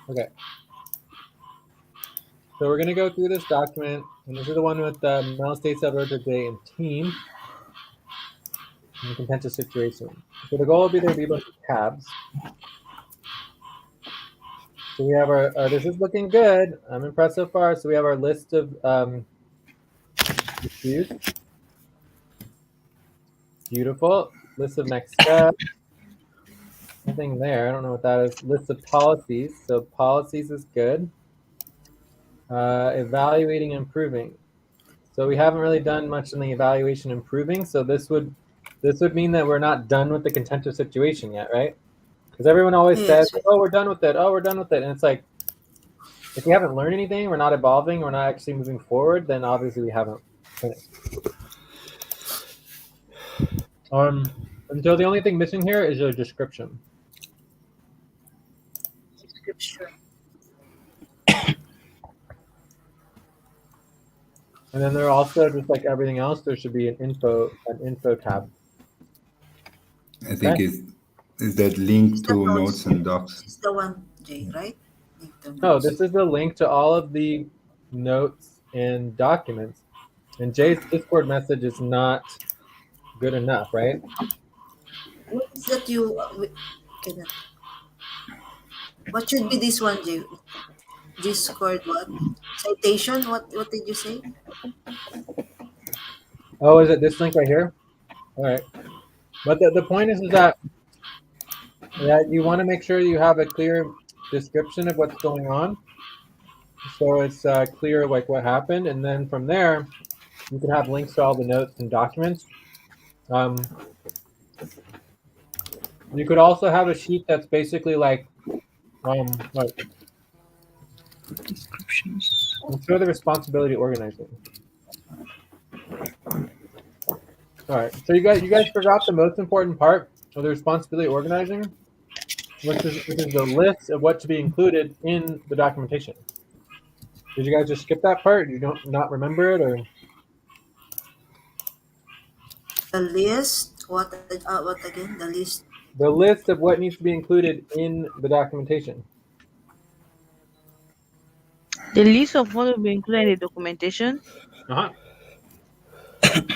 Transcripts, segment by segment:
Okay. So we're going to go through this document, and this is the one with the Mel State Subrotor J and team in the contentious situation. So the goal will be there to be a bunch of tabs. So we have our this is looking good. I'm impressed so far. So we have our list of issues. Beautiful. List of next steps. Nothing there. I don't know what that is. List of policies. So policies is good. Evaluating and improving. So we haven't really done much in the evaluation improving. So this would mean that we're not done with the contentious situation yet, right? Because everyone always says, Yes. "Oh, we're done with it. Oh, we're done with it," and it's like, if we haven't learned anything, we're not evolving, we're not actually moving forward, then obviously we haven't finished. And so the only thing missing here is a description. Description. And then there also, just like everything else, there should be an info tab. I think is that link to notes and docs. This is the one, Jay, right? No, this is the link to all of the notes and documents. And Jay's Discord message is not good enough, right? What is that you cannot? What should be this one, Jay? Discord what? Citation? What did you say? Oh, is it this link right here? All right. But the point is that you want to make sure you have a clear description of what's going on. So it's clear like what happened. And then from there, you can have links to all the notes and documents. You could also have a sheet that's basically like descriptions. Let's show the responsibility organizing. All right. So you guys forgot the most important part of the responsibility organizing, which is the list of what to be included in the documentation. Did you guys just skip that part? You don't not remember it, or The list. What again? The list. the list of what needs to be included in the documentation? The list of what will be included in the documentation. Uh-huh.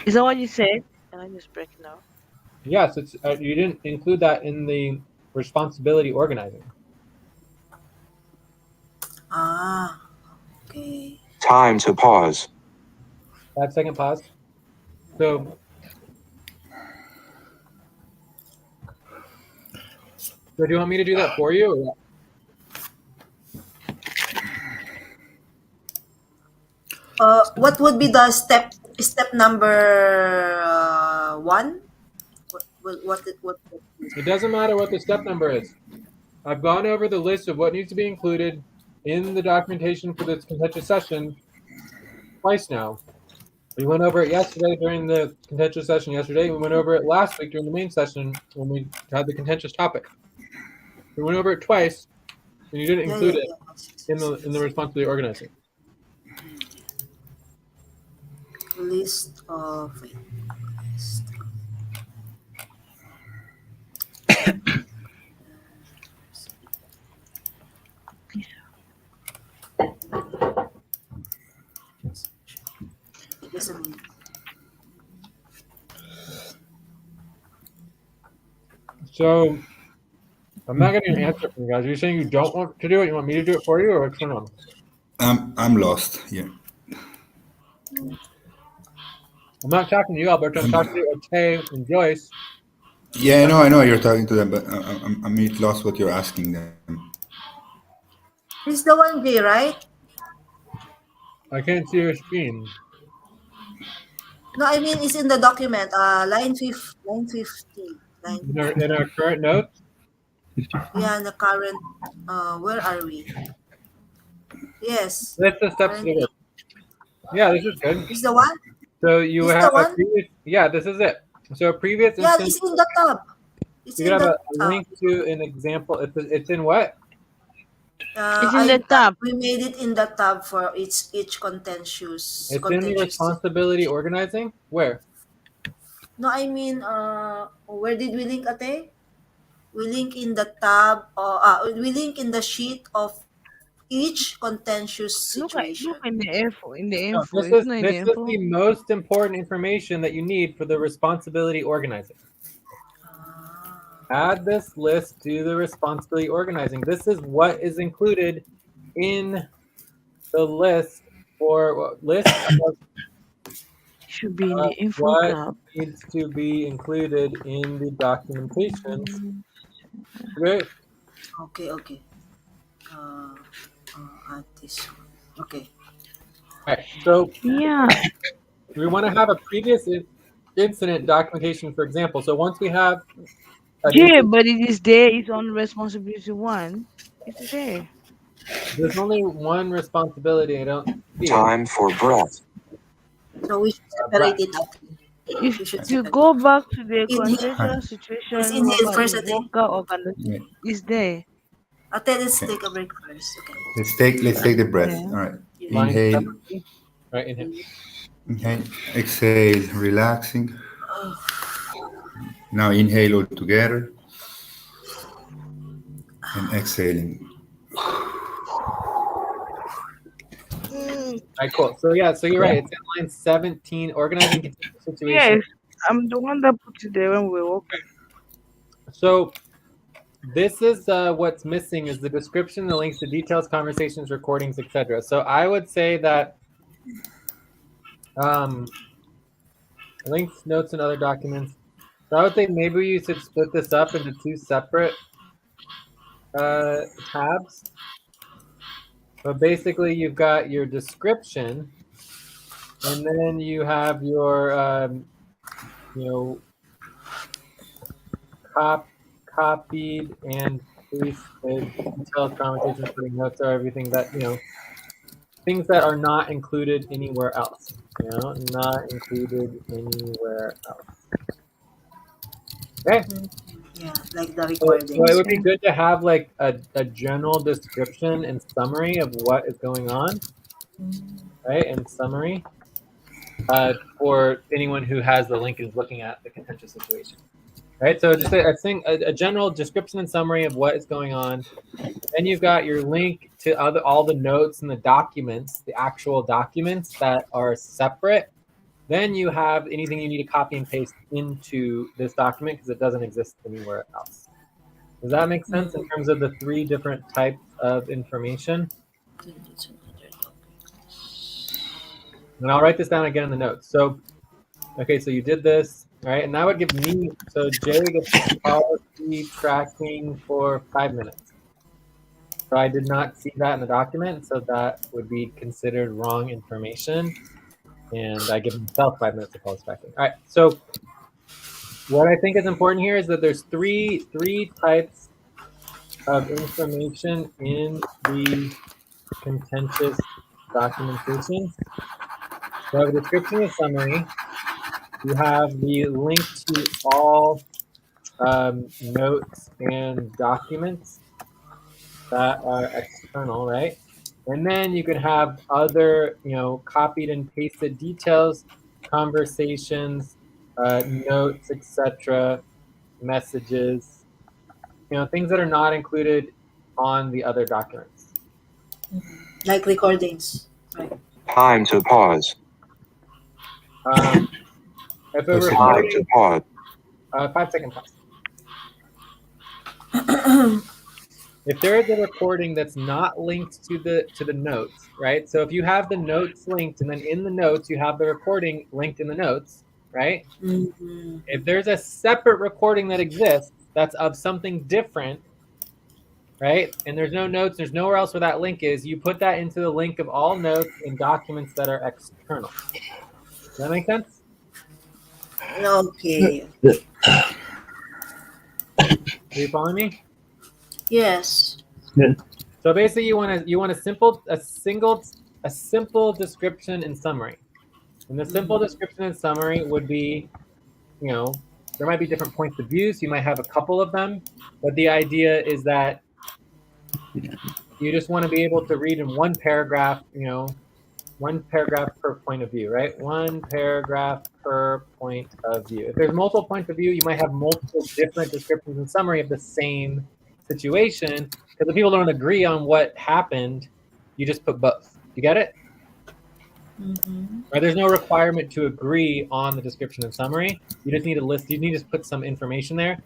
Is that what you said? Can I just break it now? Yes, it's you didn't include that in the responsibility organizing. Ah, okay. Time to pause. 5-second pause. So do you want me to do that for you? Or what? What would be the step number 1? What? It doesn't matter what the step number is. I've gone over the list of what needs to be included in the documentation for this contentious session twice now. We went over it yesterday during the contentious session yesterday. We went over it last week during the main session when we had the contentious topic. We went over it twice, and you didn't include it in the responsibility organizing. List of list. So I'm not getting an answer from you guys. Are you saying you don't want to do it? You want me to do it for you, or what's going on? I'm lost here. I'm not talking to you, Alberto. I'm talking to Tay and Joyce. Yeah, I know you're talking to them, but I'm a bit lost what you're asking them. This is the one, Jay, right? I can't see your screen. No, I mean it's in the document. Line 50. In our current notes? Yeah, in the current. Where are we? Yes. That's the steps. Yeah, this is good. Is the one? So you Is have the a one? previous. Yeah, this is it. So a previous Yeah, instance. it's in the tab. It's You in could have the a link to an example. It's in what? It's in the tab. We made it in the tab for each contentious. It's in the responsibility organizing. Where? No, I mean, where did we link, Ate? We link in the tab. We link in the sheet of each contentious Look situation. in the info. In the No, info, it's not in the this is info. the most important information that you need for the responsibility organizing. Ah, Add this list to the responsibility organizing. This is what is included in the list for list of Should be in the info what tab. needs to be included in the documentations. Okay. okay, okay. Uh, add this one. Okay. All right. So Yeah. we want to have a previous incident documentation, for example. So once we have an Yeah, incident, but it is there. It's on responsibility one. It's there. there's only one responsibility. I don't see it. Time for breath. So we should separate Breath. it out. If We should you separate. go back to the Inhale. Hi. contentious Let's situation inhale about the first, Ate. worker organization, Yeah. it's there. Ate, let's Okay. take a break first. Okay. Let's take the breath. Yeah. All right. Yeah. Line Inhale. 70. Right. Inhale. Okay. Exhale, relaxing. Now inhale all together and exhaling. All right. Cool. So yeah. So you're right. It's in line 17. Organizing contentious situation. Yes, I'm the one that put it there when we were working. So this is what's missing is the description, the links to details, conversations, recordings, etc. So I would say that links, notes, and other documents. So I would say maybe you should split this up into two separate tabs. But basically, you've got your description, and then you have your copied and pasted detailed conversations, putting notes or everything that things that are not included anywhere else. Not included anywhere else. Okay. Yeah, like the So it would be recordings. good to have like a general description and summary of what is going on, right? And summary for anyone who has the link and is looking at the contentious situation, right? So just a general description and summary of what is going on. Then you've got your link to all the notes and the documents, the actual documents that are separate. Then you have anything you need to copy and paste into this document because it doesn't exist anywhere else. Does that make sense in terms of the three different types of information? And I'll write this down again in the notes. So, okay, so you did this, right? And that would give me, so Jay gets policy tracking for 5 minutes. So I did not see that in the document, so that would be considered wrong information. And I give myself 5 minutes of policy tracking. All right, so what I think is important here is that there's three types of information in the contentious documentation. You have a description and summary. You have the link to all notes and documents that are external, right? And then you could have other, copied and pasted details, conversations, notes, etc., messages, things that are not included on the other documents. Like recordings. Right. Time to pause. If a That's it. Time recording, to pause. 5-second pause. If there is a recording that's not linked to the notes, right? So if you have the notes linked and then in the notes you have the recording linked in the notes, right? Mm-hmm. If there's a separate recording that exists that's of something different, right? And there's no notes, there's nowhere else where that link is, you put that into the link of all notes and documents that are external. Does that make sense? Okay. Are you following me? Yes. So basically you want a simple description and summary. And the simple description and summary would be, there might be different points of view, so you might have a couple of them, but the idea is that you just want to be able to read in one paragraph, one paragraph per point of view, right? One paragraph per point of view. If there's multiple points of view, you might have multiple different descriptions and summary of the same situation, because if people don't agree on what happened, you just put both. You get it? Mm-hmm. Right? There's no requirement to agree on the description and summary. You just need a list. You need to put some information there.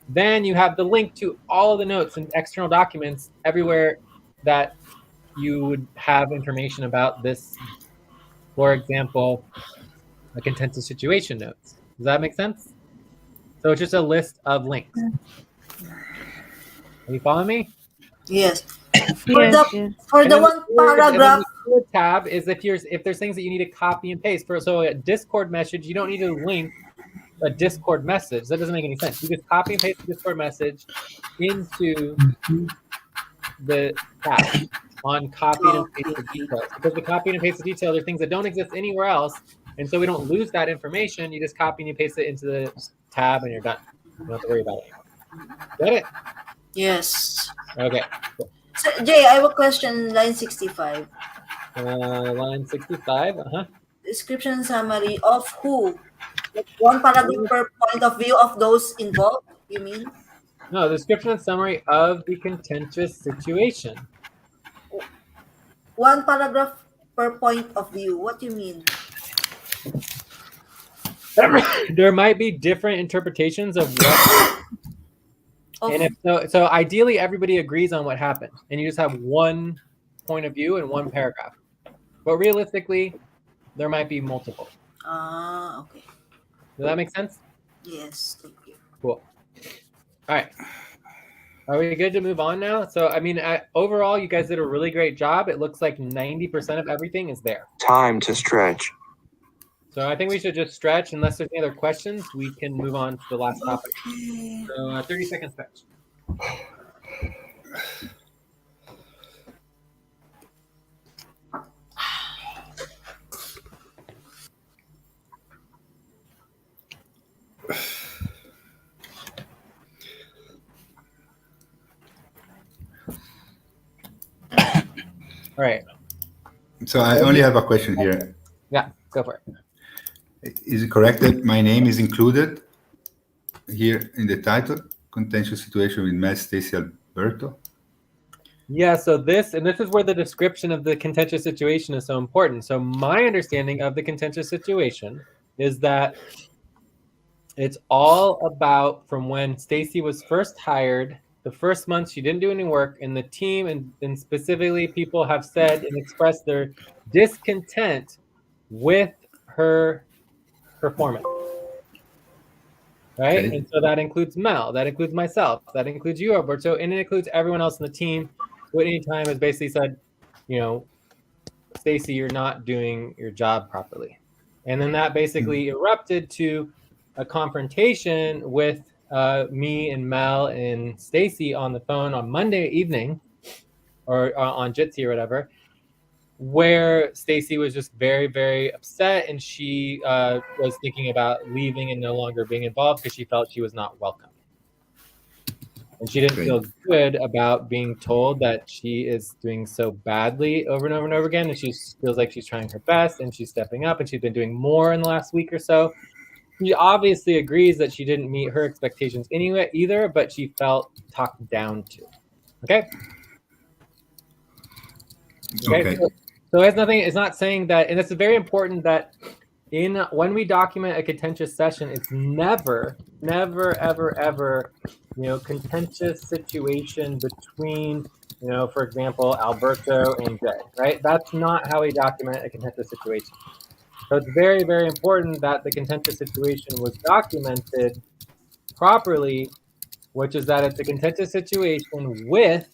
Then you have the link to all of the notes and external documents everywhere that you would have information about this. For example, a contentious situation notes. Does that make sense? So it's just a list of links. Are you following me? Yes. Yes, yes. For And the then one and then paragraph. the third tab is if there's things that you need to copy and paste. So a Discord message, you don't need to link a Discord message. That doesn't make any sense. You just copy and paste the Discord message into the tab on copied and pasted details. Because the copied and pasted details are things that don't exist anywhere else. And so we don't lose that information. You just copy and you paste it into the tab and you're done. You don't have to worry about it anymore. Get it? Yes. Okay. Cool. So, Jay, I have a question. Line 65. Line 65. Description summary of who? Like one paragraph per point of view of those involved, you mean? No, description and summary of the contentious situation. One paragraph per point of view. What do you mean? There might be different interpretations of what, and if so ideally everybody agrees on what happened, and you just have one point of view in one paragraph. But realistically, there might be multiple. Okay. Does that make sense? Yes, thank you. Cool. All right. Are we good to move on now? So, I mean, overall, you guys did a really great job. It looks like 90% of everything is there. Time to stretch. So I think we should just stretch. Unless there's any other questions, we can move on to the last topic. Okay. So 30-second stretch. All right. So I only have a question here. Yeah, go for it. Is it correct that my name is included here in the title? Contentious situation with Matt, Stacy, Alberto? Yeah, so this is where the description of the contentious situation is so important. So my understanding of the contentious situation is that it's all about from when Stacy was first hired, the first month she didn't do any work, and the team and specifically people have said and expressed their discontent with her performance. Right? Okay. And so that includes Mel, that includes myself, that includes you, Alberto, and it includes everyone else in the team who at any time has basically said, you know, Stacy, you're not doing your job properly. And then that basically erupted to a confrontation with me and Mel and Stacy on the phone on Monday evening, or on Jitsi or whatever, where Stacy was just very, very upset, and she was thinking about leaving and no longer being involved because she felt she was not welcome. And she didn't feel good about being told that she is doing so badly over and over and over again. And she feels like she's trying her best and she's stepping up, and she's been doing more in the last week or so. She obviously agrees that she didn't meet her expectations anyway either, but she felt talked down to. Okay? Okay. So it's nothing, it's not saying that, and it's very important that when we document a contentious session, it's never, ever, contentious situation between, for example, Alberto and Jay, right? That's not how we document a contentious situation. So it's very, very important that the contentious situation was documented properly, which is that it's a contentious situation with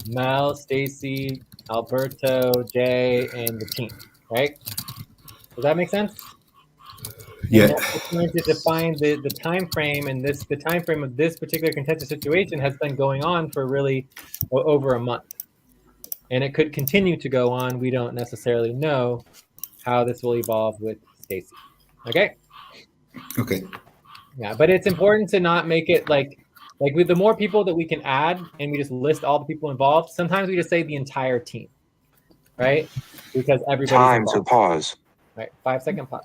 Mel, Stacy, Alberto, Jay, and the team, right? Does that make sense? Yeah. And that's going to define the time frame, and the time frame of this particular contentious situation has been going on for really over a month, and it could continue to go on. We don't necessarily know how this will evolve with Stacy. Okay. Okay. Yeah, but it's important to not make it like with the more people that we can add, and we just list all the people involved. Sometimes we just say the entire team, right? Because everybody's Time involved. to pause. Right, 5-second pause.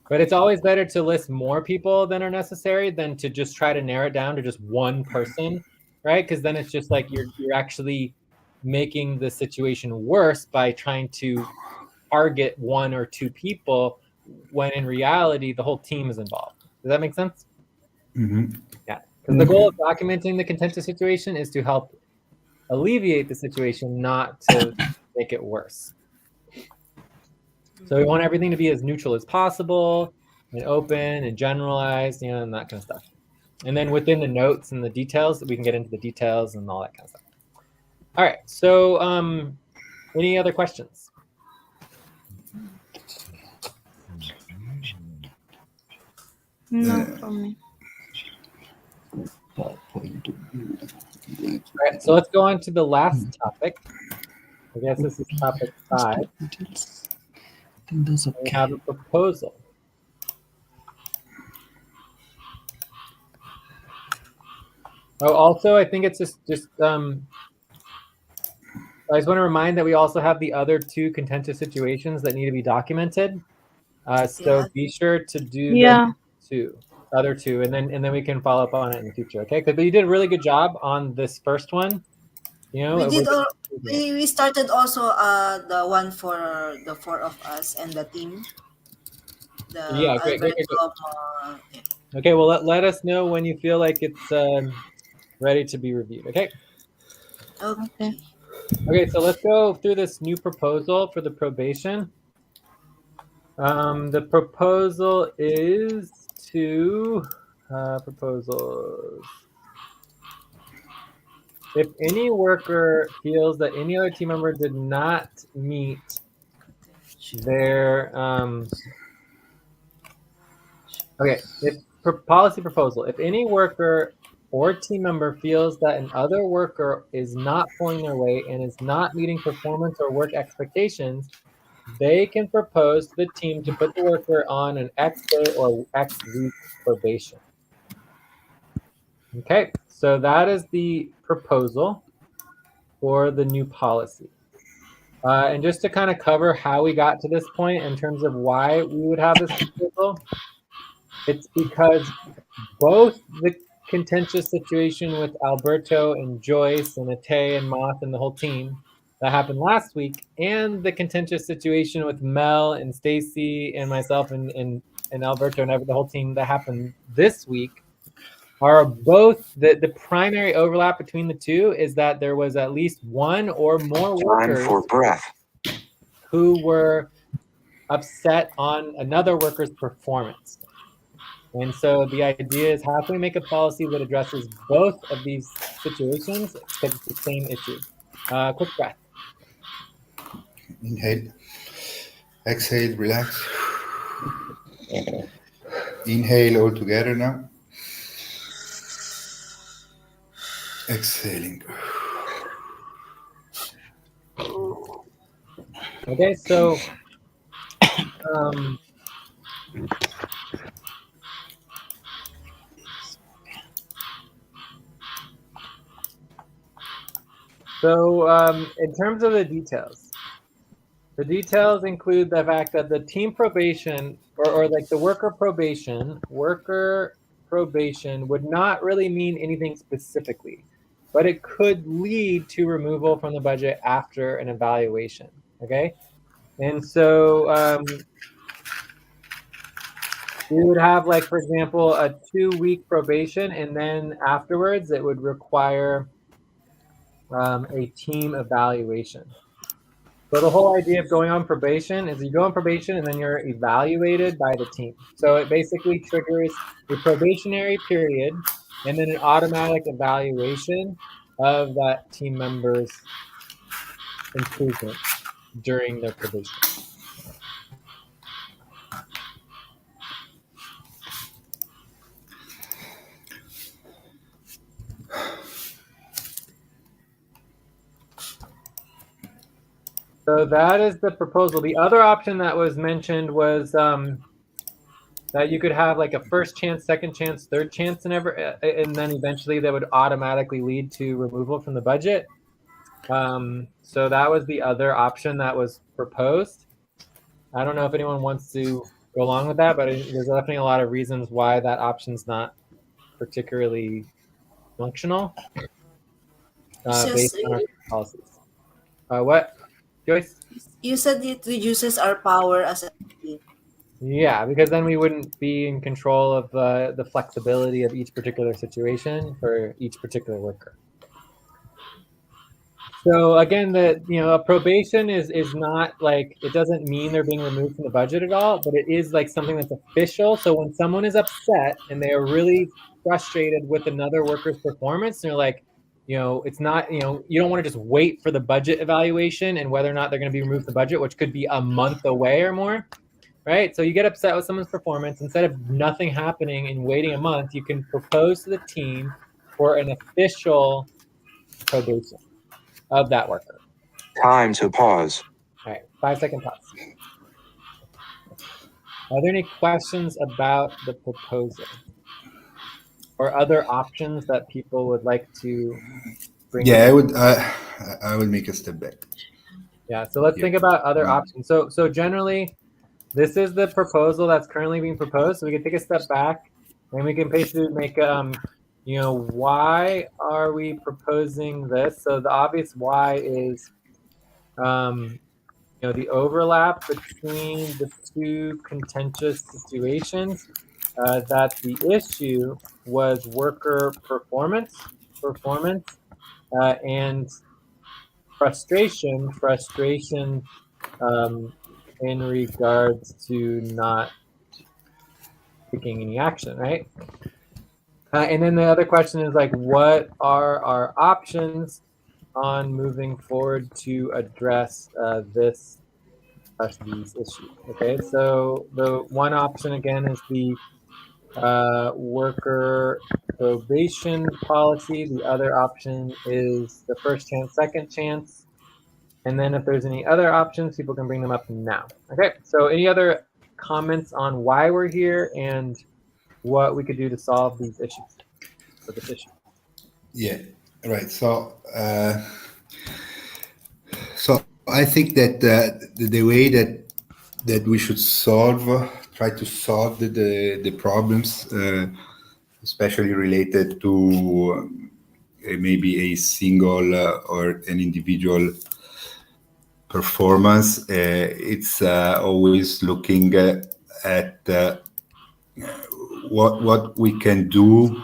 But it's always better to list more people than are necessary than to just try to narrow it down to just one person, right? Because then it's just like you're actually making the situation worse by trying to target one or two people when in reality the whole team is involved. Does that make sense? Mm-hmm. Yeah, because the goal of documenting the contentious situation is to help alleviate the situation, not to make it worse. So we want everything to be as neutral as possible and open and generalized, and that kind of stuff. And then within the notes and the details, we can get into the details and all that kind of stuff. All right, so any other questions? No, for me. All right, so let's go on to the last topic. I guess this is topic 5. We have a proposal. Oh, also, I think it's just I just want to remind that we also have the other 2 contentious situations that need to be documented. So Yeah. be sure to do Yeah. the other two, and then we can follow up on it in the future. Okay, because you did a really good job on this first one. You know, We did all, yeah. we started also the one for the 4 of us and the team. The Yeah, great. Alberto. Yeah. Okay, well let us know when you feel like it's ready to be reviewed. Okay. Okay. Okay, so let's go through this new proposal for the probation. The proposal is to proposals. If any worker feels that any other team member did not meet their policy proposal, if any worker or team member feels that another worker is not pulling their weight and is not meeting performance or work expectations, they can propose to the team to put the worker on an X day or X week probation. Okay, so that is the proposal for the new policy. And just to kind of cover how we got to this point in terms of why we would have this proposal, it's because both the contentious situation with Alberto and Joyce and Ate and Moth and the whole team that happened last week, and the contentious situation with Mel and Stacy and myself and Alberto and the whole team that happened this week, are both the primary overlap between the two is that there was at least one or more Time workers for breath. who were upset on another worker's performance. And so the idea is, how can we make a policy that addresses both of these situations because it's the same issue? Quick breath. Inhale. Exhale, relax. Inhale all together now. Exhaling. Okay, so in terms of the details include the fact that the team probation or like the worker probation would not really mean anything specifically, but it could lead to removal from the budget after an evaluation. Okay, and so we would have, like, for example, a 2-week probation, and then afterwards it would require a team evaluation. So the whole idea of going on probation is you go on probation and then you're evaluated by the team. So it basically triggers a probationary period and then an automatic evaluation of that team member's improvement during their probation. So that is the proposal. The other option that was mentioned was that you could have like a first chance, second chance, third chance, and then eventually that would automatically lead to removal from the budget. So that was the other option that was proposed. I don't know if anyone wants to go along with that, but there's definitely a lot of reasons why that option's not particularly functional. Says, based on our policies. What, Joyce? you said it reduces our power as a team. Yeah, because then we wouldn't be in control of the flexibility of each particular situation for each particular worker. So again, a probation is not like, it doesn't mean they're being removed from the budget at all, but it is like something that's official. So when someone is upset and they are really frustrated with another worker's performance, and they're like, it's not, you don't want to just wait for the budget evaluation and whether or not they're going to be removed from the budget, which could be a month away or more, right? So you get upset with someone's performance. Instead of nothing happening and waiting a month, you can propose to the team for an official probation of that worker. Time to pause. All right, 5-second pause. Are there any questions about the proposal or other options that people would like to bring Yeah, up? I would make a step back. Yeah, so let's think about other options. So generally, this is the proposal that's currently being proposed. So we can take a step back and we can basically make, why are we proposing this? So the obvious why is, the overlap between the two contentious situations, that the issue was worker performance, and frustration in regards to not taking any action, right? And then the other question is like, what are our options on moving forward to address these issues? Okay, so the one option again is the worker probation policy. The other option is the first chance, second chance. And then if there's any other options, people can bring them up now. Okay, so any other comments on why we're here and what we could do to solve these issues, or this issue? Yeah, right. So I think that the way that we should try to solve the problems, especially related to maybe a single or an individual performance, it's always looking at what we can do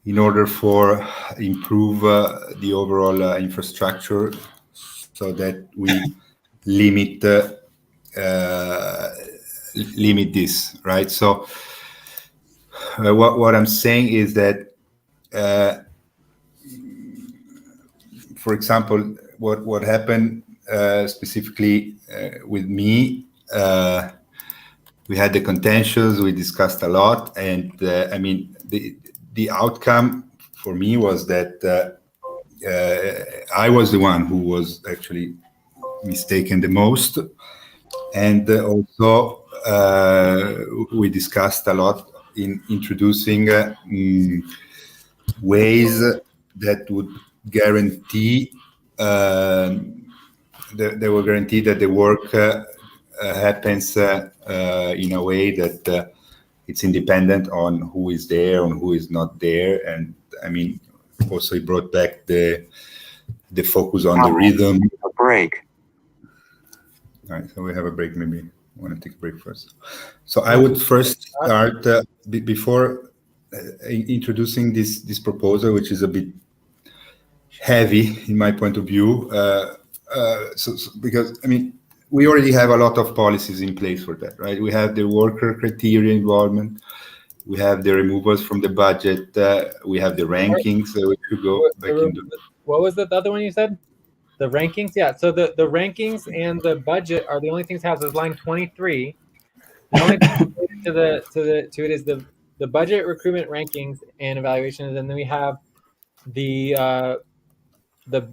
in order for improve the overall infrastructure, so that we limit limit this, right? So what I'm saying is that, for example, what happened specifically with me, we had the contentious, we discussed a lot, and I mean the outcome for me was that I was the one who was actually mistaken the most, and also we discussed a lot in introducing ways that would guarantee they will guarantee that the work happens in a way that it's independent on who is there and who is not there. And I mean, also it brought back the focus on the rhythm. A break. All right, so we have a break. Maybe I want to take a break first. So I would first start before introducing this proposal, which is a bit heavy in my point of view. So because I mean, we already have a lot of policies in place for that, right? We have the worker criteria involvement. We have the removals from the budget. We have the rankings. We could go back into. What was the other one you said? The rankings? Yeah. So the rankings and the budget are the only things that has line 23. The only thing related to it is the budget, recruitment, rankings, and evaluations, and then we have the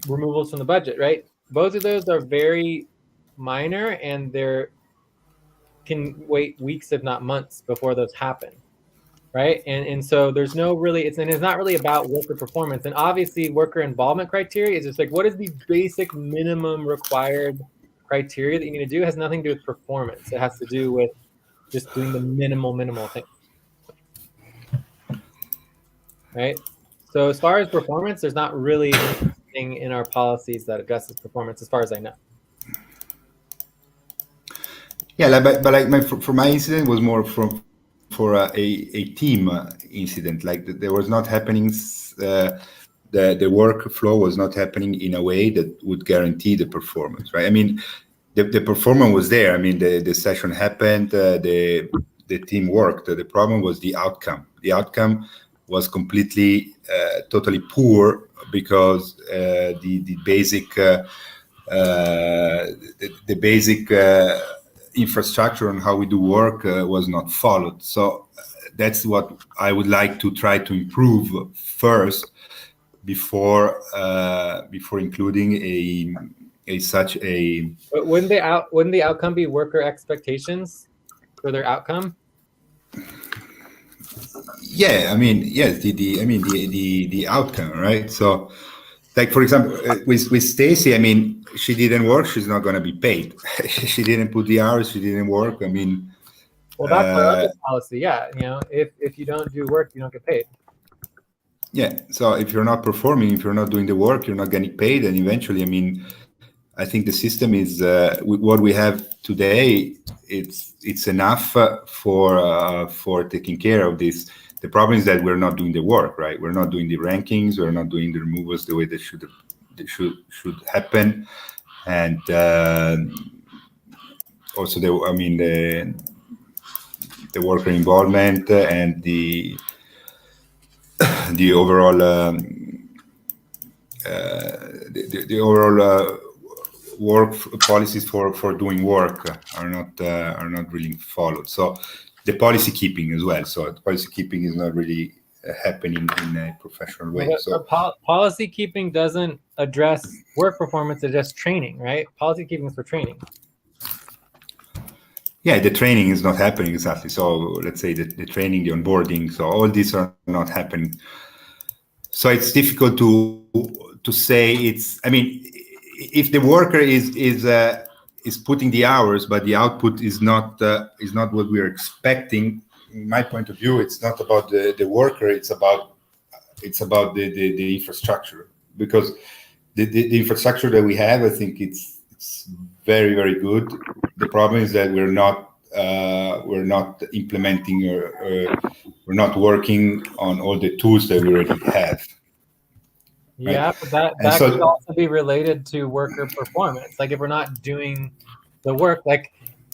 removals from the budget, right? Both of those are very minor, and they're can wait weeks, if not months, before those happen, right? And so there's no really, it's not really about worker performance. And obviously worker involvement criteria is just like, what is the basic minimum required criteria that you need to do? It has nothing to do with performance. It has to do with just doing the minimal thing, right? So as far as performance, there's not really anything in our policies that addresses performance, as far as I know. Yeah, like, but like for my incident was more for a team incident. Like there was not happening. The workflow was not happening in a way that would guarantee the performance, right? I mean, the performance was there. I mean, the session happened. The team worked. The problem was the outcome. The outcome was completely, totally poor because the basic infrastructure on how we do work was not followed. So that's what I would like to try to improve first before including such a. But wouldn't the outcome be worker expectations for their outcome? Yeah, I mean, yes, the outcome, right? So, like for example, with Stacy, I mean, she didn't work; she's not going to be paid. She didn't put the hours; she didn't work. I mean, well, that's our other policy. Yeah, if you don't do work, you don't get paid. Yeah. So if you're not performing, if you're not doing the work, you're not getting paid, and eventually, I mean, I think the system is what we have today. It's enough for taking care of this. The problem is that we're not doing the work, right? We're not doing the rankings. We're not doing the removals the way they should happen, and also the worker involvement and the overall the overall work policies for doing work are not really followed. So the policy keeping as well. So the policy keeping is not really happening in a professional way. Well, so policy keeping doesn't address work performance; it addresses training, right? Policy keeping is for training. Yeah, the training is not happening exactly. So let's say the training, the onboarding, so all these are not happening. So it's difficult to say. I mean, if the worker is putting the hours, but the output is not what we're expecting. In my point of view, it's not about the worker. It's about the infrastructure, because the infrastructure that we have, I think it's very, very good. The problem is that we're not implementing or we're not working on all the tools that we already have. Yeah, right? but that could also be related to worker performance. Like if we're not doing the work, like,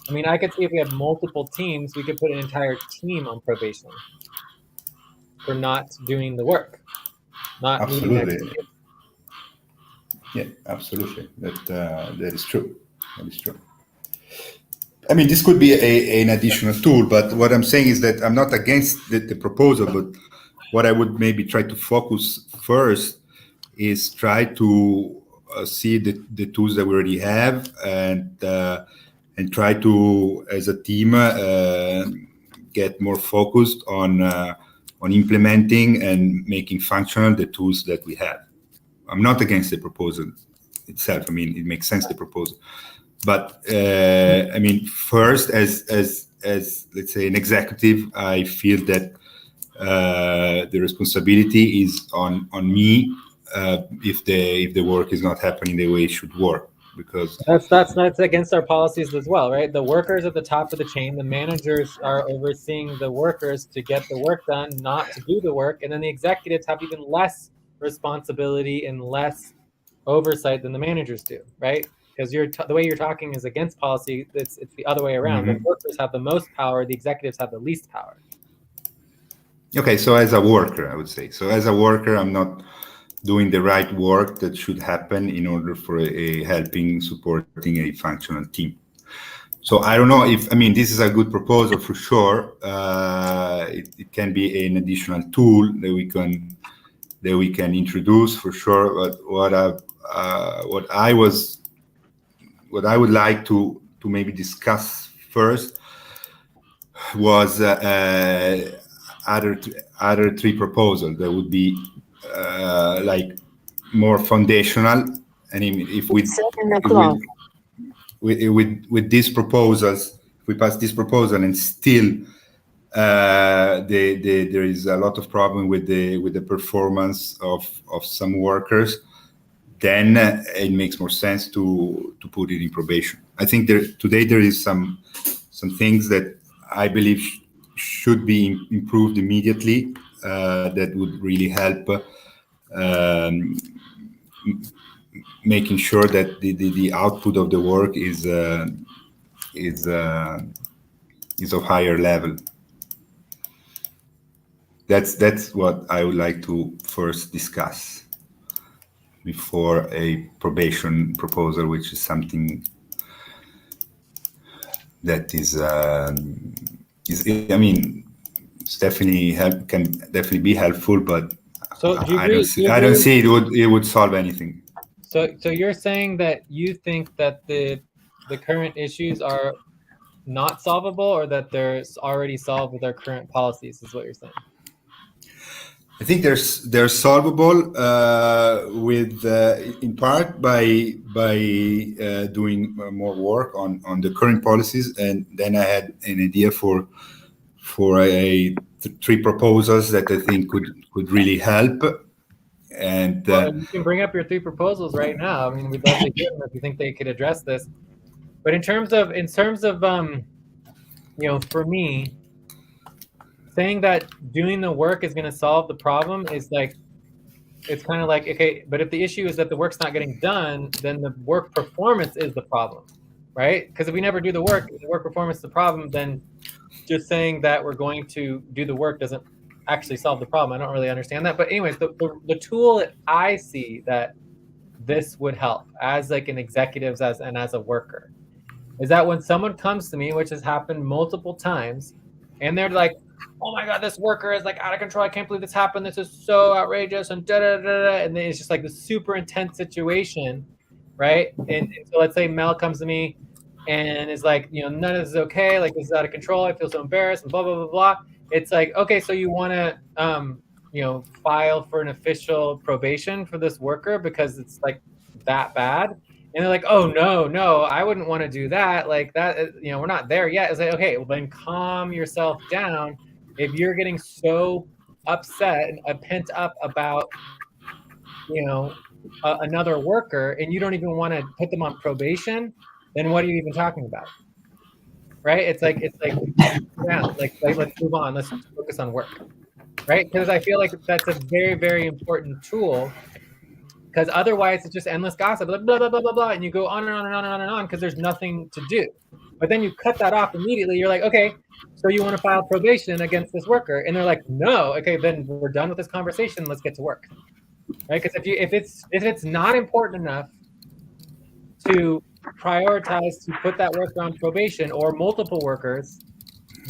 I mean, I could see if we have multiple teams, we could put an entire team on probation for not doing the work, not meeting their Absolutely. targets. Yeah, absolutely. That is true. That is true. I mean, this could be an additional tool, but what I'm saying is that I'm not against the proposal, but what I would maybe try to focus first is try to see the tools that we already have and try to, as a team, get more focused on implementing and making functional the tools that we have. I'm not against the proposal itself. I mean, it makes sense, the proposal. But I mean, first, as let's say an executive, I feel that the responsibility is on me if the work is not happening the way it should work, because that's against our policies as well, right? The workers at the top of the chain, the managers are overseeing the workers to get the work done, not to do the work, and then the executives have even less responsibility and less oversight than the managers do, right? Because the way you're talking is against policy. It's the other way around. The workers have the most power, the executives have the least power. Okay, so as a worker, I would say. So as a worker, I'm not doing the right work that should happen in order for supporting a functional team. So I don't know I mean, this is a good proposal for sure. It can be an additional tool that we can introduce for sure. But what I would like to maybe discuss first was other three proposals that would be like more foundational. And if with these proposals, if we pass this proposal and still there is a lot of problem with the performance of some workers, then it makes more sense to put it in probation. I think today there is some things that I believe should be improved immediately, that would really help making sure that the output of the work is of higher level. That's what I would like to first discuss before a probation proposal, which is something that is I mean, it's definitely can definitely be helpful, but So do you I agree? don't see it would solve anything. So you're saying that you think that the current issues are not solvable, or that they're already solved with our current policies, is what you're saying? I think they're solvable with in part by doing more work on the current policies, and then I had an idea for three proposals that I think could really help. And Well, you can bring up your three proposals right now. I mean, we'd love to hear them if you think they could address this. But in terms of you know, for me, saying that doing the work is going to solve the problem is like, it's kind of like, okay, but if the issue is that the work's not getting done, then the work performance is the problem, right? Because if we never do the work performance is the problem, then just saying that we're going to do the work doesn't actually solve the problem. I don't really understand that. But anyways, the tool that I see that this would help as like an executive and as a worker is that when someone comes to me, which has happened multiple times, and they're like, oh my God, this worker is like out of control. I can't believe this happened. This is so outrageous, and da da da da. And then it's just like this super intense situation, right? And so let's say Mel comes to me and is like, you know, none of this is okay. Like, this is out of control. I feel so embarrassed, and blah blah blah blah. It's like, okay, so you want to you know, file for an official probation for this worker because it's like that bad. And they're like, oh, no, I wouldn't want to do that. Like that, you know, we're not there yet. It's like, okay, well, then calm yourself down. If you're getting so upset and pent up about, you know, another worker, and you don't even want to put them on probation, then what are you even talking about? Right? It's like, yeah, like let's move on. Let's focus on work. Right? Because I feel like that's a very, very important tool. Because otherwise, it's just endless gossip, like blah, blah, blah, blah, blah. And you go on and on and on and on and on because there's nothing to do. But then you cut that off immediately. You're like, okay, so you want to file probation against this worker. And they're like, no, okay, then we're done with this conversation. Let's get to work. Right? Because if it's not important enough to prioritize to put that worker on probation or multiple workers,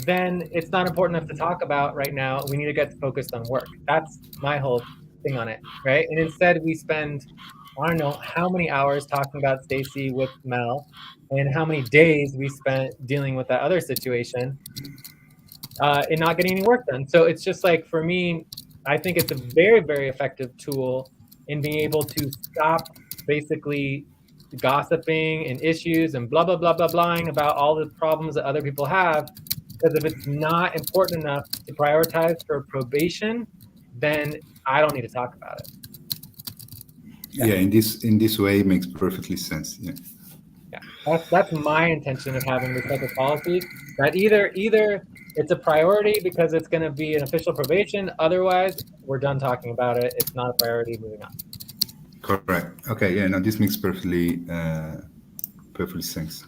then it's not important enough to talk about right now. We need to get focused on work. That's my whole thing on it, right? And instead we spend, I don't know how many hours talking about Stacy with Mel, and how many days we spent dealing with that other situation, and not getting any work done. So it's just like, for me, I think it's a very, very effective tool in being able to stop basically gossiping and issues and blah, blah, blah, blah, blahing about all the problems that other people have. Because if it's not important enough to prioritize for probation, then I don't need to talk about it. Yeah, in this way, it makes perfectly sense. Yeah. Yeah, that's my intention of having this type of policy. That either it's a priority because it's going to be an official probation. Otherwise, we're done talking about it. It's not a priority. Moving on. Correct. Okay. Yeah. No, this makes perfectly sense.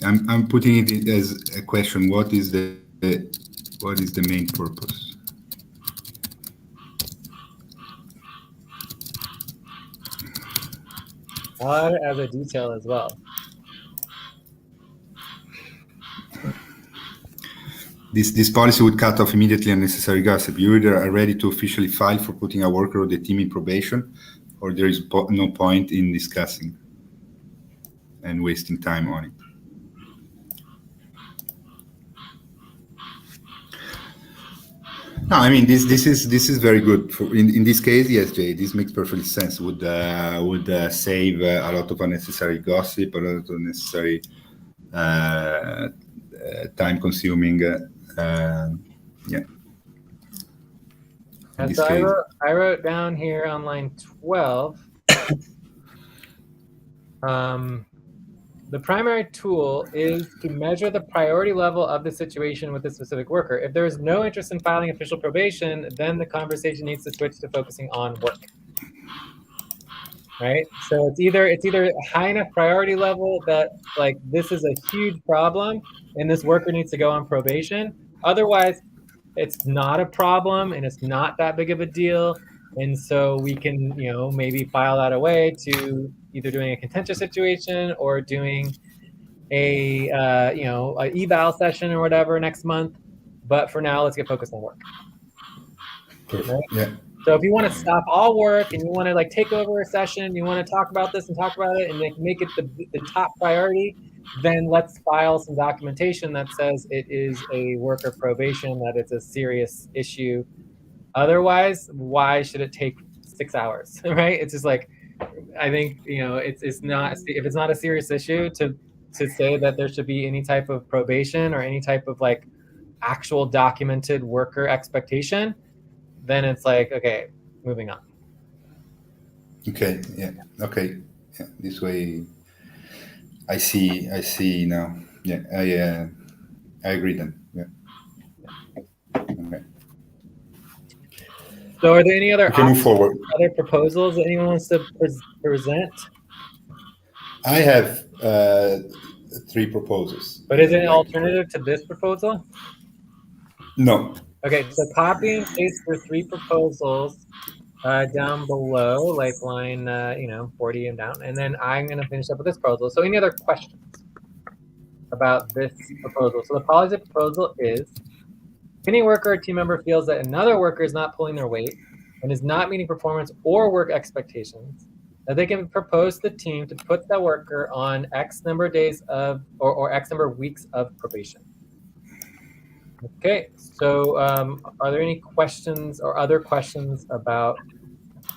I'm putting it as a question. What is the main purpose? I'll add it as a detail as well. This policy would cut off immediately unnecessary gossip. You either are ready to officially file for putting a worker or the team in probation, or there is no point in discussing and wasting time on it. No, I mean this is very good. In this case, yes, Jay, this makes perfect sense. Would save a lot of unnecessary gossip, a lot of unnecessary time-consuming Yeah. In And this so case. I wrote down here on line 12. The primary tool is to measure the priority level of the situation with the specific worker. If there is no interest in filing official probation, then the conversation needs to switch to focusing on work. Right? So it's either a high enough priority level that like this is a huge problem and this worker needs to go on probation. Otherwise, it's not a problem and it's not that big of a deal. And so we can, maybe file that away to either doing a contentious situation or doing a eval session or whatever next month. But for now, let's get focused on work. Perfect. Right? Yeah. So if you want to stop all work and you want to like take over a session, you want to talk about this and talk about it and make it the top priority, then let's file some documentation that says it is a worker probation, that it's a serious issue. Otherwise, why should it take 6 hours, right? It's just like, I think, it's not, if it's not a serious issue to say that there should be any type of probation or any type of like actual documented worker expectation, then it's like, okay, moving on. Okay. Yeah. Okay. Yeah. This way, I see now. Yeah. I agree then. Yeah. Okay. So are there any other We can move forward. other proposals that anyone wants to present? I have 3 proposals. But is it an Like, alternative to this proposal? no. Okay, so copy and paste your 3 proposals down below, like line 40 and down, and then I'm going to finish up with this proposal. So any other questions about this proposal? So the policy proposal is, any worker or team member feels that another worker is not pulling their weight and is not meeting performance or work expectations, that they can propose to the team to put that worker on X number of days of or X number of weeks of probation. Okay, so are there any questions or other questions about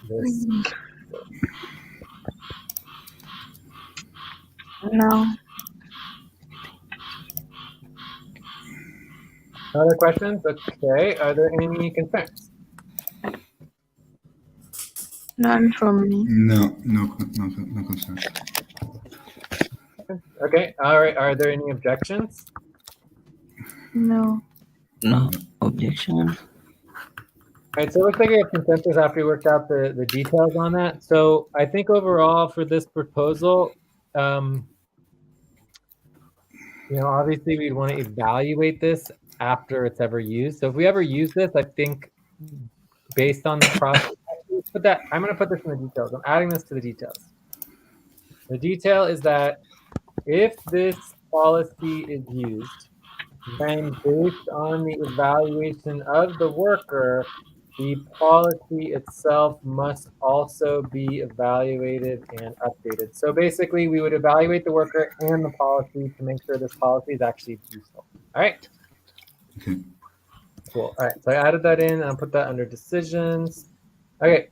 this? No. Other questions? Okay, are there any concerns? None from me. No concern. Okay, all right, are there any objections? No. No objection. All right, so it looks like we have consensus after we worked out the details on that. So I think overall for this proposal, obviously we'd want to evaluate this after it's ever used. So if we ever use this, I think based on the process, I'm going to put this in the details. I'm adding this to the details. The detail is that if this policy is used, then based on the evaluation of the worker, the policy itself must also be evaluated and updated. So basically, we would evaluate the worker and the policy to make sure this policy is actually useful. All right. Okay. Cool. All right. So I added that in. I'll put that under decisions. Okay.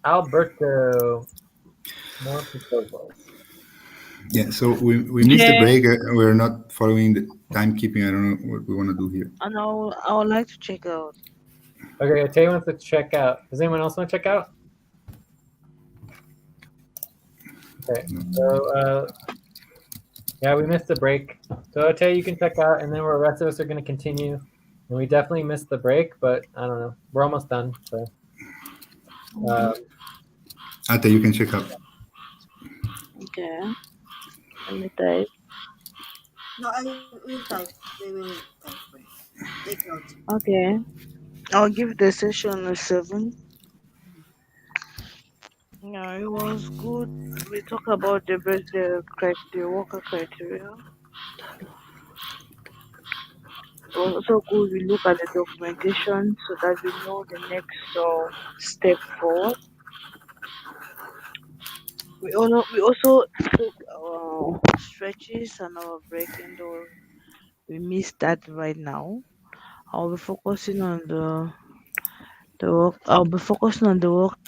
Alberto, more proposals. Yeah. So we missed the break. We're not following the timekeeping. I don't know what we want to do here. And I would like to check out. Okay, Tay wants to check out. Does anyone else want to check out? Okay, so yeah, we missed the break. So Tay, you can check out, and then the rest of us are going to continue. And we definitely missed the break, but I don't know. We're almost done. So, Ate, you can check out. Okay. Let me type. No, I will type. They will type for you. Take notes. Okay. I'll give the session a 7. Yeah, it was good. We talk about the worker criteria. It was also good. We look at the documentation so that we know the next step forward. We also took our stretches and our breaking, though we missed that right now. I'll be focusing on the work. I'll be focusing on the work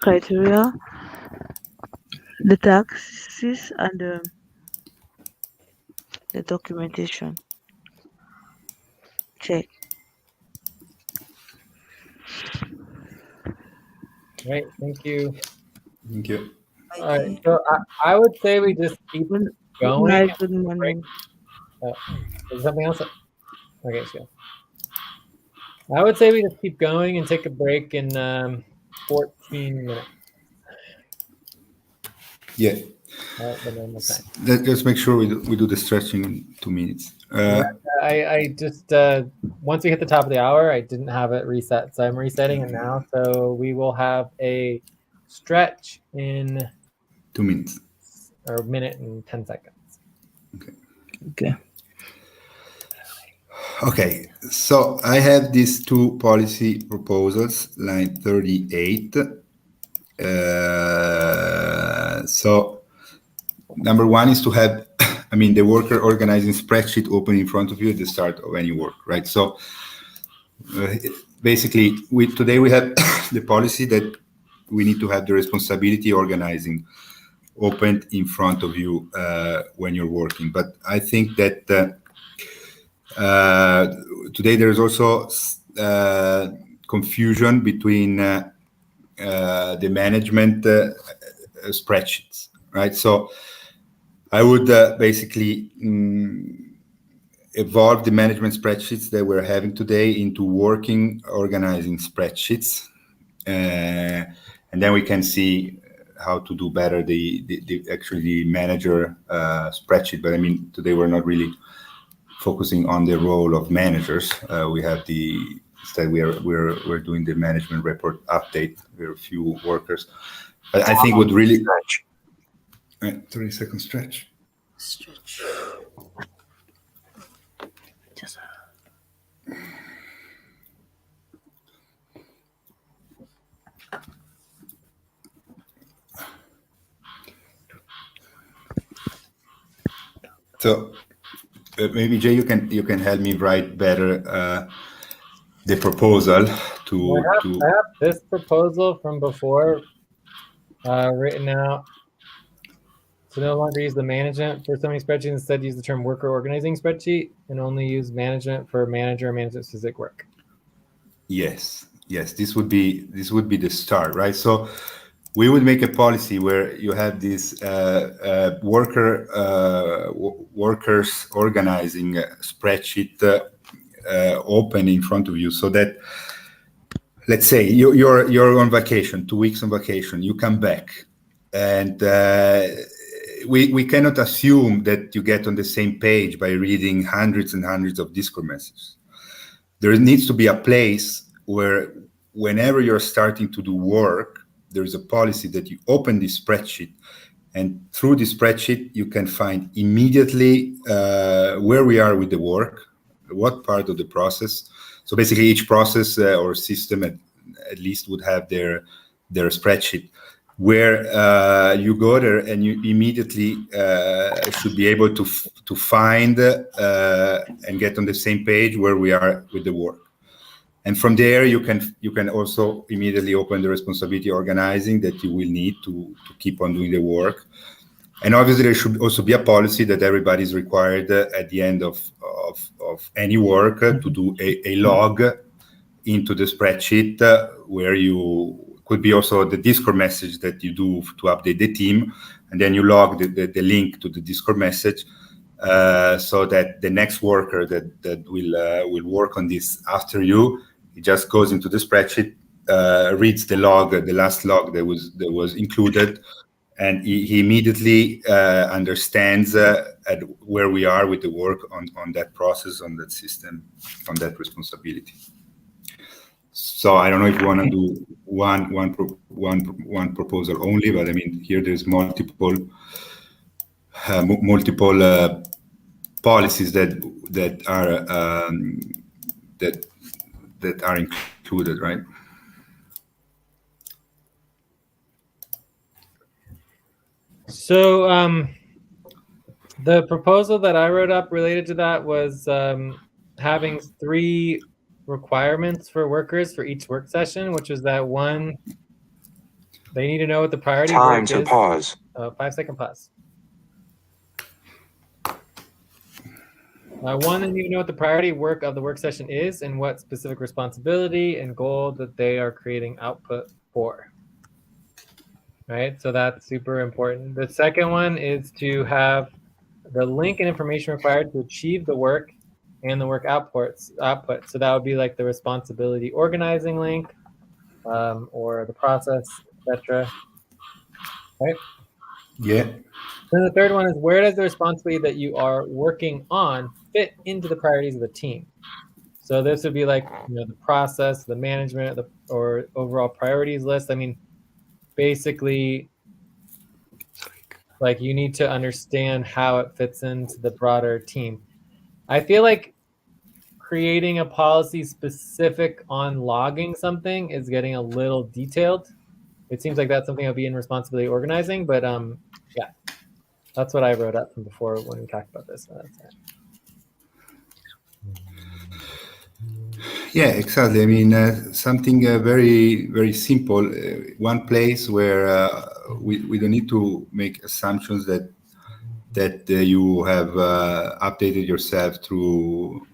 criteria, the taxes, and the documentation. check. Right. Thank you. Thank you. All right. So I would say we just keep Good going. night, And good take a break. morning. Is something else? Okay, so I would say we just keep going and take a break in 14 minutes. Yeah. The normal time. Let's make sure we do the stretching in 2 minutes. I just once we hit the top of the hour, I didn't have it reset, so I'm resetting it now. So we will have a stretch in 2 minutes. or a minute and 10 seconds. Okay. Okay, so I have these two policy proposals, line 38. So number one is to have, I mean, the worker organizing spreadsheet open in front of you at the start of any work, right? So basically, today we have the policy that we need to have the responsibility organizing opened in front of you when you're working. But I think that today there's also confusion between the management spreadsheets, right? So I would basically evolve the management spreadsheets that we're having today into working organizing spreadsheets. And then we can see how to do better the actually the manager spreadsheet. But I mean, today we're not really focusing on the role of managers. We have instead we're doing the management report update. We're a few workers. But I think what really 30-second stretch. Stretch. Just So maybe Jay, you can help me write better the proposal to I have this proposal from before written out. So no longer use the management for so many spreadsheets. Instead, use the term worker organizing spreadsheet and only use management for manager management specific work. yes, this would be the start, right? So we would make a policy where you have this workers organizing spreadsheet open in front of you, so that, let's say you're on vacation, 2 weeks on vacation, you come back, and we cannot assume that you get on the same page by reading hundreds and hundreds of Discord messages. There needs to be a place where whenever you're starting to do work, there is a policy that you open this spreadsheet, and through this spreadsheet, you can find immediately where we are with the work, what part of the process. So basically each process or system at least would have their spreadsheet, where you go there and you immediately should be able to find and get on the same page where we are with the work. And from there, you can also immediately open the responsibility organizing that you will need to keep on doing the work. And obviously, there should also be a policy that everybody is required at the end of any work to do a log into the spreadsheet where you could be also the Discord message that you do to update the team, and then you log the link to the Discord message so that the next worker that will work on this after you, it just goes into the spreadsheet, reads the log, the last log that was included, and he immediately understands at where we are with the work on that process, on that system, on that responsibility. So I don't know if you want to do one proposal only, but I mean here there's multiple policies that are included, right? So the proposal that I wrote up related to that was having 3 requirements for workers for each work session, which is that one, they need to know what the priority Time work to is. pause. 5-second pause. One, they need to know what the priority work of the work session is and what specific responsibility and goal that they are creating output for. Right, so that's super important. The second one is to have the link and information required to achieve the work and the work output. So that would be like the responsibility organizing link, or the process, etc. Right. Yeah. Then the third one is, where does the responsibility that you are working on fit into the priorities of the team? So this would be like, the process, the management, or overall priorities list. I mean, basically, like, you need to understand how it fits into the broader team. I feel like creating a policy specific on logging something is getting a little detailed. It seems like that's something that would be in responsibility organizing, but yeah, that's what I wrote up from before when we talked about this. So that's it. Yeah, exactly. I mean, something very, very simple. One place where we don't need to make assumptions that you have updated yourself through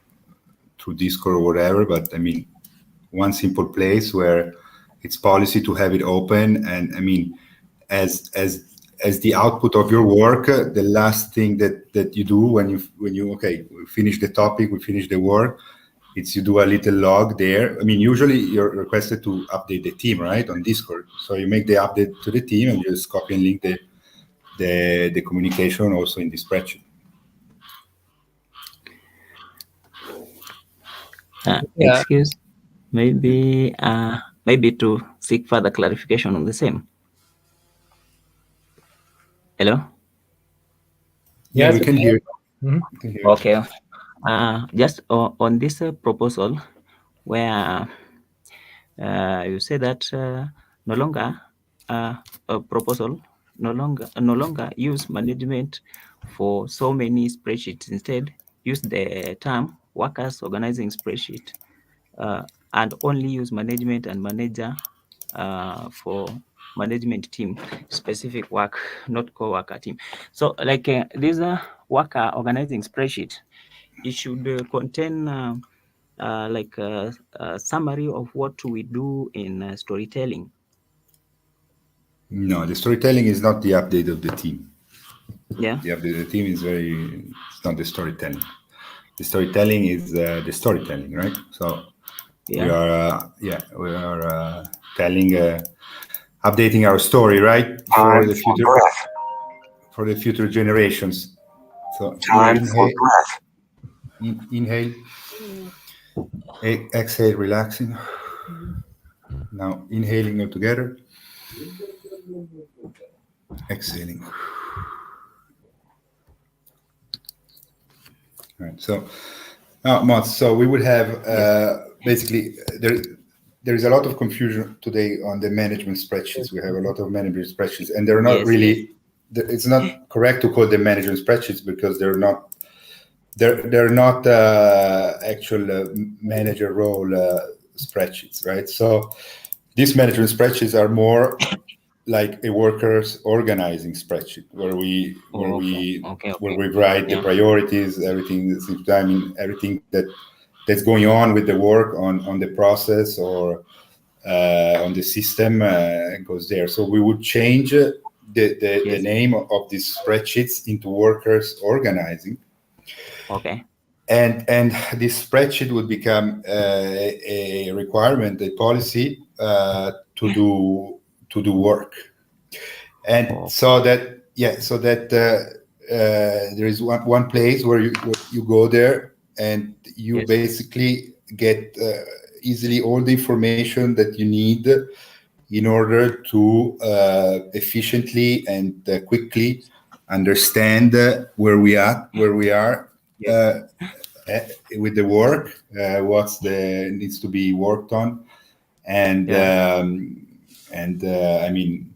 Discord or whatever. But I mean, one simple place where it's policy to have it open, and I mean, as the output of your work, the last thing that you do when you okay, we finish the topic, we finish the work, it's you do a little log there. I mean, usually you're requested to update the team, right, on Discord. So you make the update to the team and you just copy and link the communication also in the spreadsheet. Yeah. Excuse, maybe to seek further clarification on the same. Hello? Yeah, Yes, we can hear. Mm-hmm. We can hear. Okay. Just on this proposal, where you say that no longer a proposal no longer use management for so many spreadsheets. Instead, use the term workers organizing spreadsheet, and only use management and manager for management team specific work, not co-worker team. So like this worker organizing spreadsheet, it should contain like a summary of what we do in storytelling. No, the storytelling is not the update of the team. Yeah. The update of the team is it's not the storytelling. The storytelling is the storytelling, right? So we Yeah. are telling, updating our story, right, Time for breath. for the future generations. So Time for breath. inhale, exhale, relaxing. Now inhaling all together, exhaling. All right. So Mats, so we would have basically there is a lot of confusion today on the management spreadsheets. We have a lot of management spreadsheets, and they're not really. It's not correct to call them management spreadsheets because they're not. They're not actual manager role spreadsheets, right? So these management spreadsheets are more like a workers organizing spreadsheet where we write the priorities, everything everything that's going on with the work on the process or on the system goes there. So we would change the name of these spreadsheets into workers organizing. Okay. And this spreadsheet would become a requirement, a policy to do work. And so that there is one place where you go there and you basically get easily all the information that you need in order to efficiently and quickly understand where we are with the work, what's needs to be worked on, and I mean.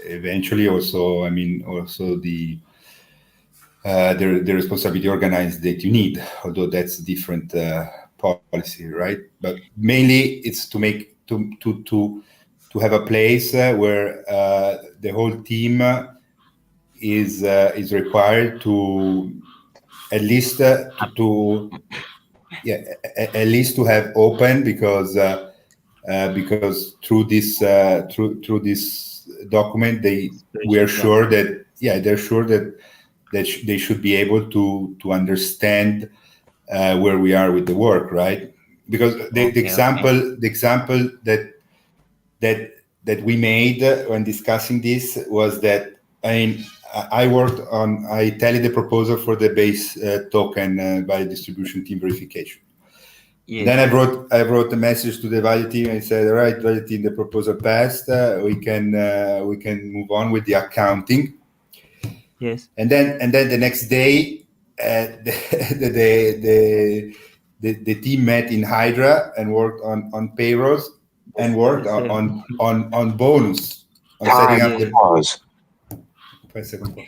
Eventually, also the responsibility organized that you need, although that's a different policy, right? But mainly, it's to make to have a place where the whole team is required to at least to yeah, at least to have open, because through this document, we are sure that they're sure that they should be able to understand where we are with the work, right? Because the example that we made when discussing this was that, I mean, I tallied the proposal for the base token by distribution team verification. Yes. Then I wrote a message to the value team and said, all right, value team, the proposal passed. We can move on with the accounting. Yes. And then the next day, the team met in Hydra and worked on payrolls and worked on bonus, on setting up the pause. 5-second pause.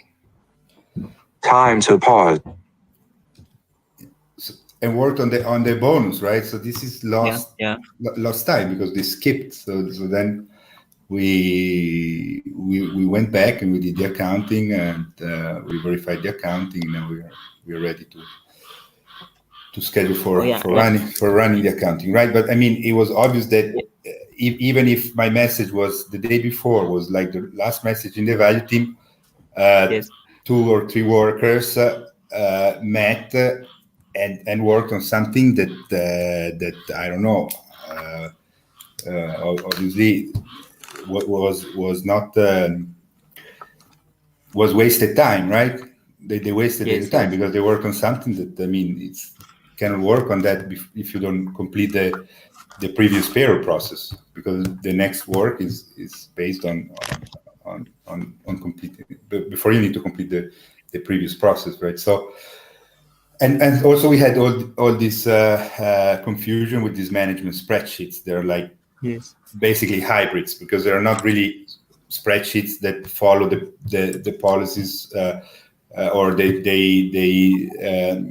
Time to pause. And worked on the bonus, right? So this is lost time because they skipped. So then we went back and we did the accounting, and we verified the accounting, and then we are ready to schedule for running the accounting, right? But I mean, it was obvious that even if my message was the day before was like the last message in the value team, 2 or 3 workers met and worked on something that I don't know. Obviously, what was not was wasted time, right? They wasted their time because they work on something that, I mean, it's cannot work on that if you don't complete the previous payroll process, because the next work is based on completing, before you need to complete the previous process, right? So and also we had all this confusion with these management spreadsheets. They're like basically hybrids, because they're not really spreadsheets that follow the policies, or they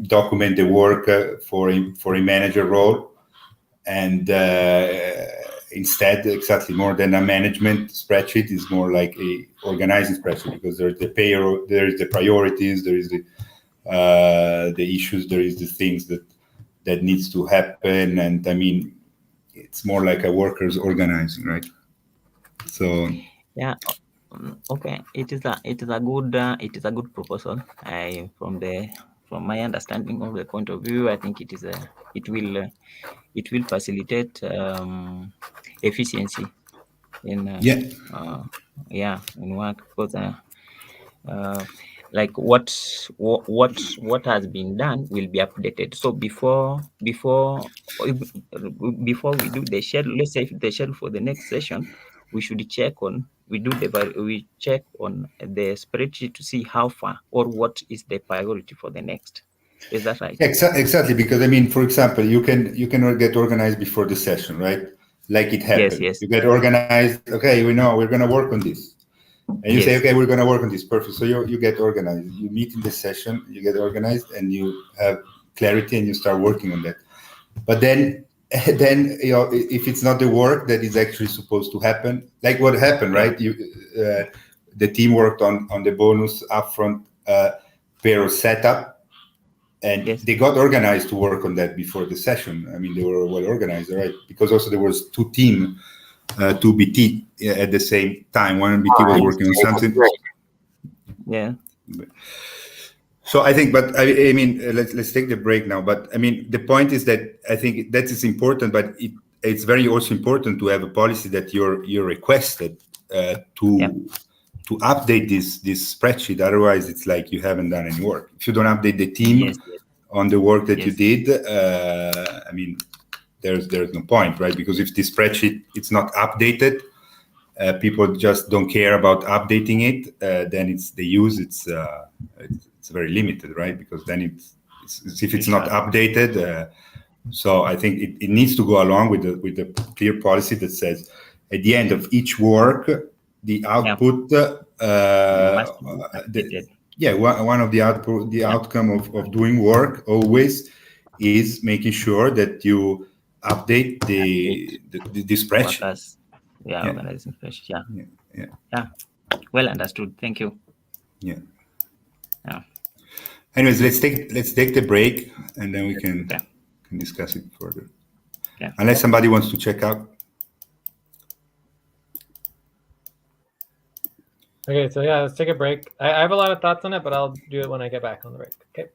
document the work for a manager role, and instead, exactly, more than a management spreadsheet, is more like a organizing spreadsheet, because there's the payroll, there is the priorities, there is the issues, there is the things that needs to happen, and I mean, it's more like a workers organizing, right? So okay, it is a good proposal. From my understanding of the point of view, I think it will facilitate efficiency in in work, because like what has been done will be updated. So before we do the schedule, let's say the schedule for the next session, we should check on the spreadsheet to see how far or what is the priority for the next. Is that right? Exactly, because I mean, for example, you can get organized before the session, right? Like it happened. Yes. You get organized. Okay, we know we're going to work on this, and you say, okay, we're going to work on this. Perfect. So you get organized. You meet in the session. You get organized, and you have clarity, and you start working on that. But then you know, if it's not the work that is actually supposed to happen, like what happened, right? The team worked on the bonus upfront payroll setup. And they got organized to work on that before the session. I mean, they were well organized, right? Because also there was 2 team, 2 BT at the same time. One BT was working on something. Yeah. So I think, but I mean, let's take the break now. But I mean, the point is that I think that is important, but it's very also important to have a policy that you're requested to update this spreadsheet. Otherwise, it's like you haven't done any work. If you don't update the team on the work that you did, I mean, there's no point, right? Because if the spreadsheet it's not updated, people just don't care about updating it. Then it's very limited, right? Because then it's if it's not updated. So I think it needs to go along with the clear policy that says at the end of each work, the output, one of the output, the outcome of doing work always is making sure that you update the spreadsheet. Workers, organizing spreadsheet. Yeah. Well understood. Thank you. Yeah. Anyways, let's take the break, and then we can Okay. discuss it further. Yeah. Unless somebody wants to check out. Okay, so yeah, let's take a break. I have a lot of thoughts on it, but I'll do it when I get back on the break. Okay.